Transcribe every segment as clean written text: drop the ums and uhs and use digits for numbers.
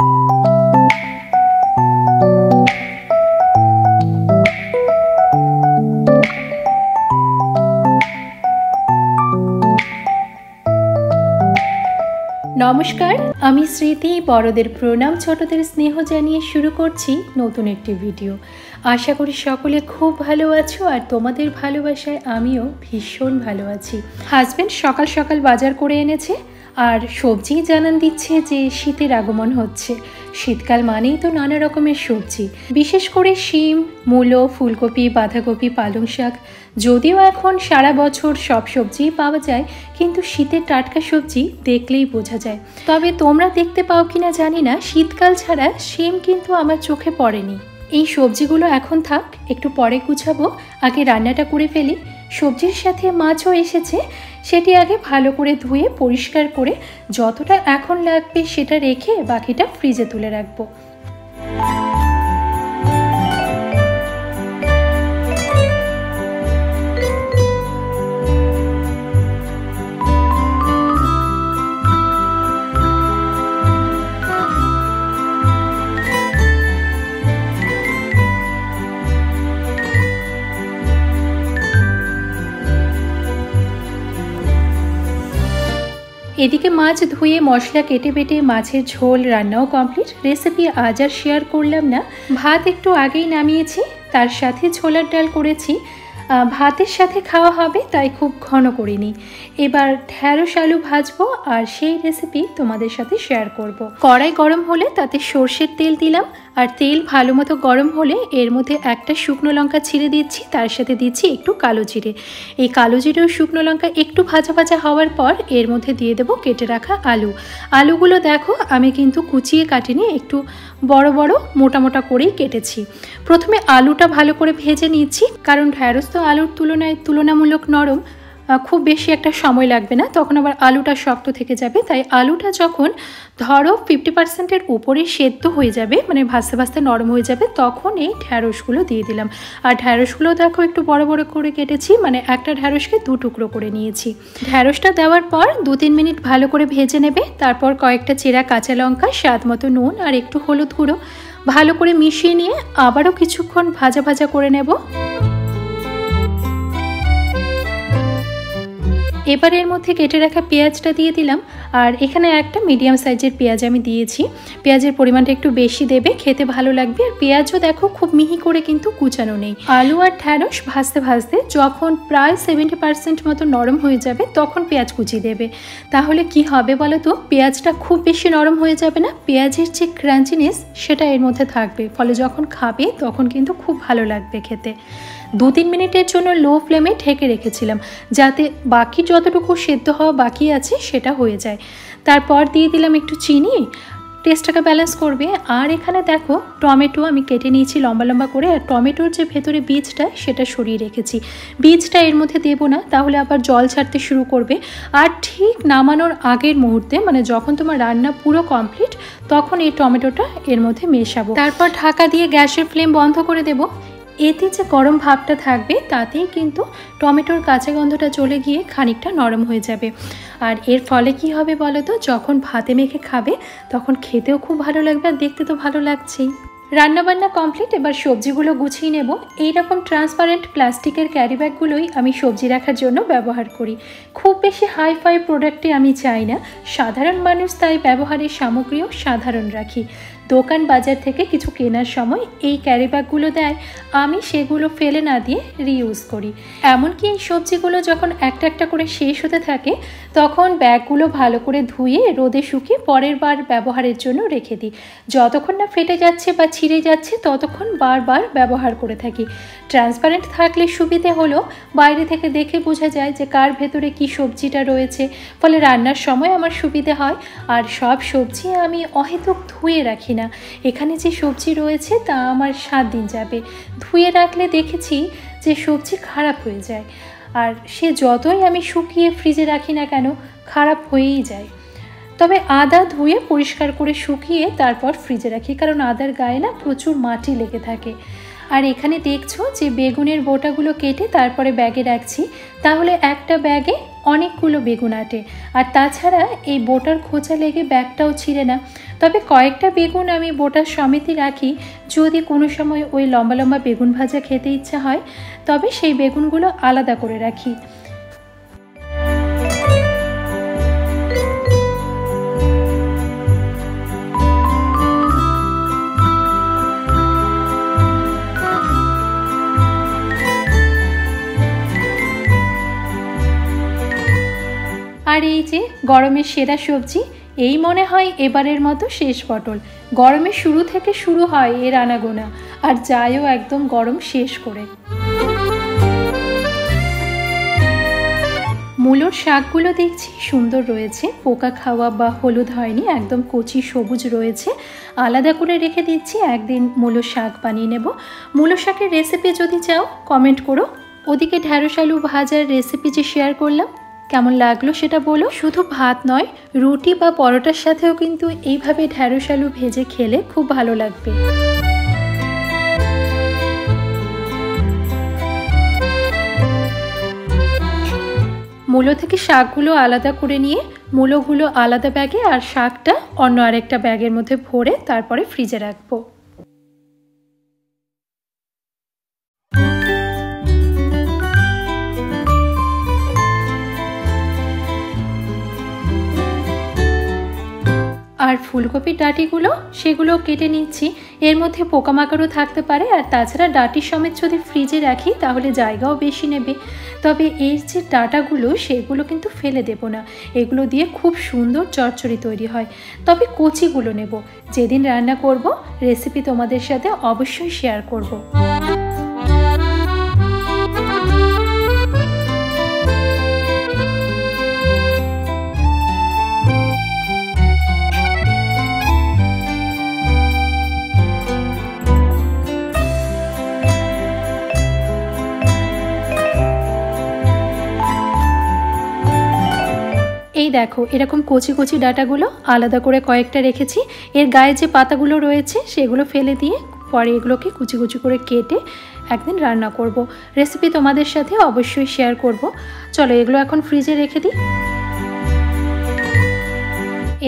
নমস্কার, আমি স্মৃতি। বড়দের প্রণাম, ছোটদের স্নেহ জানিয়ে শুরু করছি নতুন একটি ভিডিও। আশা করি সকলে খুব ভালো আছো, আর তোমাদের ভালোবাসায় আমিও ভীষণ ভালো আছি। হাজব্যান্ড সকাল সকাল বাজার করে এনেছে, আর সবজি জানান দিচ্ছে যে শীতের আগমন হচ্ছে। শীতকাল মানেই তো নানা রকমের সবজি, বিশেষ করে শিম, মূলো, ফুলকপি, বাঁধাকপি, পালং শাক। যদিও এখন সারা বছর সব সবজিই পাওয়া যায়, কিন্তু শীতের টাটকা সবজি দেখলেই বোঝা যায়। তবে তোমরা দেখতে পাও কিনা জানি না, শীতকাল ছাড়া শিম কিন্তু আমার চোখে পড়েনি। এই সবজিগুলো এখন থাক, একটু পরে গুছাবো। আগে রান্নাটা করে ফেলি। সবজির সাথে মাছও এসেছে, সেটি আগে ভালো করে ধুয়ে পরিষ্কার করে যতটা এখন লাগবে সেটা রেখে বাকিটা ফ্রিজে তুলে রাখবো। এদিকে মাছ ধুয়ে মশলা কেটে বেটে মাছের ঝোল রান্নাও কমপ্লিট। রেসিপি আজ আর শেয়ার করলাম না। ভাত একটু আগেই নামিয়েছি, তার সাথে ছোলার ডাল করেছি। ভাতের সাথে খাওয়া হবে, তাই খুব ঘন করিনি। এবার ঢ্যাঁড়স আলু ভাজবো, আর সেই রেসিপি তোমাদের সাথে শেয়ার করব। কড়াই গরম হলে তাতে সর্ষের তেল দিলাম, আর তেল ভালো মতো গরম হলে এর মধ্যে একটা শুকনো লঙ্কা ছিঁড়ে দিচ্ছি, তার সাথে দিচ্ছি একটু কালো জিরে। এই কালো জিরে ও শুকনো লঙ্কা একটু ভাজা ভাজা হওয়ার পর এর মধ্যে দিয়ে দেবো কেটে রাখা আলু। আলুগুলো দেখো আমি কিন্তু কুচিয়ে কাটিনি, একটু বড় বড় মোটা মোটা করেই কেটেছি। প্রথমে আলুটা ভালো করে ভেজে নিচ্ছি, কারণ ঢ্যাঁড়স তো আলুর তুলনায় তুলনামূলক নরম, খুব বেশি একটা সময় লাগবে না, তখন আবার আলুটা শক্ত থেকে যাবে। তাই আলুটা যখন ধরো 50%-এর উপরে সেদ্ধ হয়ে যাবে, মানে ভাজতে ভাজতে নরম হয়ে যাবে, তখন এই ঢ্যাঁড়সগুলো দিয়ে দিলাম। আর ঢ্যাঁড়সগুলো দেখো একটু বড় বড় করে কেটেছি, মানে একটা ঢ্যাঁড়সকে 2 টুকরো করে নিয়েছি। ঢ্যাঁড়সটা দেওয়ার পর 2-3 মিনিট ভালো করে ভেজে নেবে। তারপর কয়েকটা চেরা কাঁচা লঙ্কা, স্বাদ মতো নুন আর একটু হলুদ গুঁড়ো ভালো করে মিশিয়ে নিয়ে আবারও কিছুক্ষণ ভাজা ভাজা করে নেব। এবার এর মধ্যে কেটে রাখা পেঁয়াজটা দিয়ে দিলাম, আর এখানে একটা মিডিয়াম সাইজের পেঁয়াজ আমি দিয়েছি। পেঁয়াজের পরিমাণটা একটু বেশি দেবে, খেতে ভালো লাগবে। আর পেঁয়াজও দেখো খুব মিহি করে কিন্তু কুচানো নেই। আলু আর ঢ্যাঁড়স ভাজতে ভাজতে যখন প্রায় 70% মতো নরম হয়ে যাবে, তখন পেঁয়াজ কুচি দেবে। তাহলে কি হবে বলো তো, পেঁয়াজটা খুব বেশি নরম হয়ে যাবে না, পেঁয়াজের যে ক্রাঞ্চিনেস সেটা এর মধ্যে থাকবে, ফলে যখন খাবে তখন কিন্তু খুব ভালো লাগবে খেতে। 2-3 মিনিটের জন্য লো ফ্লেমে ঢেকে রেখেছিলাম, যাতে বাকি যতটুকু সেদ্ধ হওয়া বাকি আছে সেটা হয়ে যায়। তারপর দিয়ে দিলাম একটু চিনি, টেস্টটাকে ব্যালেন্স করবে। আর এখানে দেখো টমেটো আমি কেটে নিয়েছি লম্বা লম্বা করে, আর টমেটোর যে ভেতরে বীজটা সেটা সরিয়ে রেখেছি। বীজটা এর মধ্যে দেবো না, তাহলে আবার জল ছাড়তে শুরু করবে। আর ঠিক নামানোর আগের মুহূর্তে, মানে যখন তোমার রান্না পুরো কমপ্লিট, তখন এই টমেটোটা এর মধ্যে মেশাবো। তারপর ঢাকা দিয়ে গ্যাসের ফ্লেম বন্ধ করে দেবো। এতে যে গরম ভাবটা থাকবে তাতেই কিন্তু টমেটোর কাঁচা গন্ধটা চলে গিয়ে খানিকটা নরম হয়ে যাবে। আর এর ফলে কি হবে বলো তো, যখন ভাতে মেখে খাবে তখন খেতেও খুব ভালো লাগবে, আর দেখতে তো ভালো লাগছেই। রান্নাবান্না কমপ্লিট, এবার সবজিগুলো গুছিয়ে নেব। এইরকম ট্রান্সপারেন্ট প্লাস্টিকের ক্যারি ব্যাগগুলোই আমি সবজি রাখার জন্য ব্যবহার করি। খুব বেশি হাই ফাই প্রোডাক্টে আমি চাই না, সাধারণ মানুষ, তাই ব্যবহারের সামগ্রীও সাধারণ রাখি। দোকান বাজার থেকে কিছু কেনার সময় এই ক্যারি ব্যাগগুলো দেয়, আমি সেগুলো ফেলে না দিয়ে রিইউজ করি। এমনকি এই সবজিগুলো যখন একটা একটা করে শেষ হতে থাকে, তখন ব্যাগগুলো ভালো করে ধুয়ে রোদে শুকিয়ে পরের বার ব্যবহারের জন্য রেখে দিই। যতক্ষণ না ফেটে যাচ্ছে বা ছিঁড়ে যাচ্ছে ততক্ষণ বারবার ব্যবহার করে থাকি। ট্রান্সপারেন্ট থাকলে সুবিধে হলো, বাইরে থেকে দেখে বোঝা যায় যে কার ভেতরে কি সবজিটা রয়েছে, ফলে রান্নার সময় আমার সুবিধে হয়। আর সব সবজি আমি অহেতুক ধুয়ে রাখি না। এখানে যে সবজি রয়েছে তা আমার 7 দিন যাবে। ধুয়ে রাখলে দেখেছি যে সবজি খারাপ হয়ে যায়, আর সে যতই আমি শুকিয়ে ফ্রিজে রাখি না কেন, খারাপ হয়েই যায়। তবে আদা ধুয়ে পরিষ্কার করে শুকিয়ে তারপর ফ্রিজে রাখি, কারণ আদার গায়ে না প্রচুর মাটি লেগে থাকে। আর এখানে দেখছো যে বেগুনের বোটাগুলো কেটে তারপরে ব্যাগে রাখছি, তাহলে একটা ব্যাগে অনেকগুলো বেগুন আটে। আর তাছাড়া এই বোটার খোঁচা লেগে ব্যাগটাও ছিঁড়ে না, তবে কয়েকটা বেগুন আমি বোটা সমেতই রাখি, যদি কোনো সময় ওই লম্বা লম্বা বেগুন ভাজা খেতে ইচ্ছা হয় তবে সেই বেগুনগুলো আলাদা করে রাখি। আর এই যে গরমের সেরা সবজি, এই মনে হয় এবারের মতো শেষ পটল। গরমের শুরু থেকে শুরু হয় এর আনাগোনা, আর যায়ও একদম গরম শেষ করে। মূলোর শাকগুলো দেখছি সুন্দর রয়েছে, পোকা খাওয়া বা হলুদ হয়নি, একদম কচি সবুজ রয়েছে। আলাদা করে রেখে দিচ্ছি, একদিন মূলো শাক বানিয়ে নেব। মূলো শাকের রেসিপি যদি চাও কমেন্ট করো। ওদিকে ঢ্যাঁড়স আলু ভাজার রেসিপি যে শেয়ার করলাম, কেমন লাগলো সেটা বলো। শুধু ভাত নয়, রুটি বা পরোটার সাথেও কিন্তু এইভাবে ঢ্যাঁড়স আলু ভেজে খেলে খুব ভালো লাগবে। মূলো থেকে শাকগুলো আলাদা করে নিয়ে মূলোগুলো আলাদা ব্যাগে আর শাকটা অন্য আরেকটা ব্যাগের মধ্যে ভরে তারপরে ফ্রিজে রাখবো। আর ফুলকপির ডাঁটিগুলো সেগুলো কেটে নিচ্ছি। এর মধ্যে পোকামাকড়ও থাকতে পারে, আর তাছাড়া ডাঁটি সমেত যদি ফ্রিজে রাখি তাহলে জায়গাও বেশি নেবে। তবে এর যে ডাঁটাগুলো সেগুলো কিন্তু ফেলে দেব না, এগুলো দিয়ে খুব সুন্দর চচ্চড়ি তৈরি হয়। তবে কচিগুলো নেব, যেদিন রান্না করব রেসিপি তোমাদের সাথে অবশ্যই শেয়ার করব। এই দেখো এরকম কচি কচি ডাঁটাগুলো আলাদা করে কয়েকটা রেখেছি। এর গায়ে যে পাতাগুলো রয়েছে সেগুলো ফেলে দিয়ে পরে এগুলোকে কুচি কুচি করে কেটে একদিন রান্না করব। রেসিপি তোমাদের সাথে অবশ্যই শেয়ার করব। চলো এগুলো এখন ফ্রিজে রেখে দিই।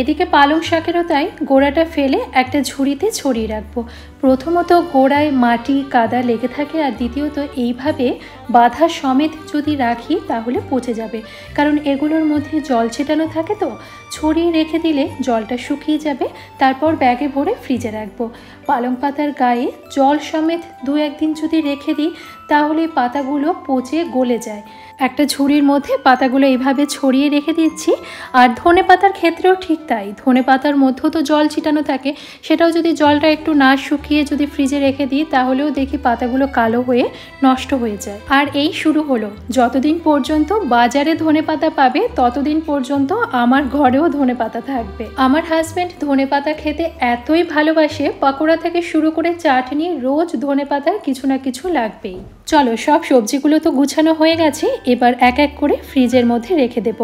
এদিকে পালং শাকেরও তাই গোড়াটা ফেলে একটা ঝুড়িতে ছড়িয়ে রাখবো। প্রথমত গোড়ায় মাটি কাদা লেগে থাকে, আর দ্বিতীয়ত এইভাবে বাঁধা সমেত যদি রাখি তাহলে পচে যাবে, কারণ এগুলোর মধ্যে জল ছেটানো থাকে। তো ছড়িয়ে রেখে দিলে জলটা শুকিয়ে যাবে, তারপর ব্যাগে ভরে ফ্রিজে রাখবো। পালং পাতার গায়ে জল সমেত 2-1 দিন যদি রেখে দিই তাহলে পাতাগুলো পচে গলে যায়। একটা ঝুড়ির মধ্যে পাতাগুলো এইভাবে ছড়িয়ে রেখে দিচ্ছি। আর ধনে পাতার ক্ষেত্রেও ঠিক তাই, ধনে পাতার মধ্যেও তো জল ছিটানো থাকে, সেটাও যদি জলটা একটু না শুকিয়ে যদি ফ্রিজে রেখে দিই তাহলেও দেখি পাতাগুলো কালো হয়ে নষ্ট হয়ে যায়। আর এই শুরু হলো, যতদিন পর্যন্ত বাজারে ধনে পাতা পাবে ততদিন পর্যন্ত আমার ঘরেও ধনে পাতা থাকবে। আমার হাজব্যান্ড ধনে পাতা খেতে এতই ভালোবাসে, পকোড়া থেকে শুরু করে চাটনি রোজ ধনে পাতার কিছু না কিছু লাগবেই। চলো সব সবজিগুলো তো গুছানো হয়ে গেছে, এবার এক এক করে ফ্রিজের মধ্যে রেখে দেব।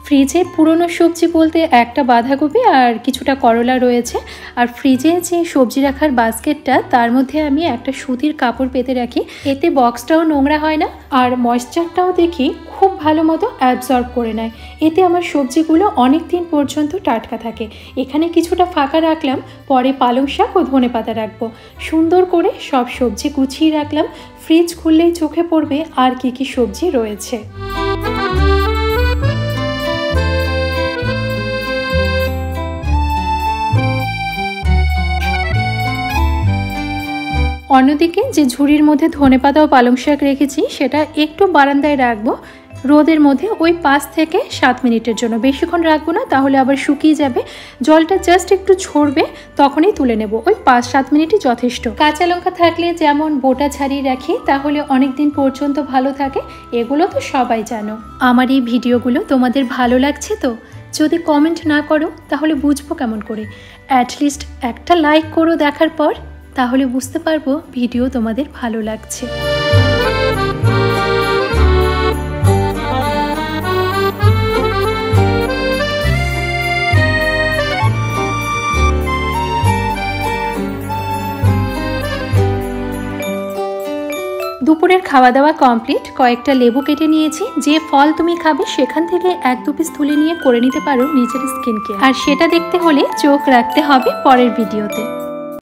ফ্রিজে পুরনো সবজি বলতে একটা বাঁধাকপি আর কিছুটা করলা রয়েছে। আর ফ্রিজে যে সবজি রাখার বাস্কেটটা তার মধ্যে আমি একটা সুতির কাপড় পেতে রাখি, এতে বক্সটাও নোংরা হয় না আর ময়েশ্চারটাও দেখি খুব ভালো মতো অ্যাবজর্ব করে নেয়। এতে আমার সবজিগুলো অনেক দিন পর্যন্ত টাটকা থাকে। এখানে কিছুটা ফাঁকা রাখলাম, পরে পালং শাক ও ধনেপাতা রাখবো। সুন্দর করে সব সবজি গুছিয়ে রাখলাম, ফ্রিজ খুললেই চোখে পড়বে আর কি কি সবজি রয়েছে। অন্যদিকে যে ঝুড়ির মধ্যে ধনেপাতা ও পালং শাক রেখেছি সেটা একটু বারান্দায় রাখবো, রোদের মধ্যে ওই 5 থেকে 7 মিনিটের জন্য, বেশিক্ষণ রাখবো না তাহলে আবার শুকিয়ে যাবে। জলটা জাস্ট একটু ঝরবে তখনই তুলে নেব, ওই 5-7 মিনিটই যথেষ্ট। কাঁচা লঙ্কা থাকলে যেমন বোটা ছাড়িয়ে রাখি তাহলে অনেক দিন পর্যন্ত ভালো থাকে, এগুলো তো সবাই জানো। আমার এই ভিডিওগুলো তোমাদের ভালো লাগছে তো? যদি কমেন্ট না করো তাহলে বুঝবো কেমন করে? অ্যাটলিস্ট একটা লাইক করো দেখার পর, তাহলে বুঝতে পারবো ভিডিও তোমাদের ভালো লাগছে। দুপুরের খাওয়া দাওয়া কমপ্লিট। কয়েকটা লেবু কেটে নিয়েছি। যে ফল তুমি খাবে সেখান থেকে 1-2 পিস তুলে নিয়ে করে নিতে পারো নিজের স্কিন কেয়ার। আর সেটা দেখতে হলে চোখ রাখতে হবে পরের ভিডিওতে।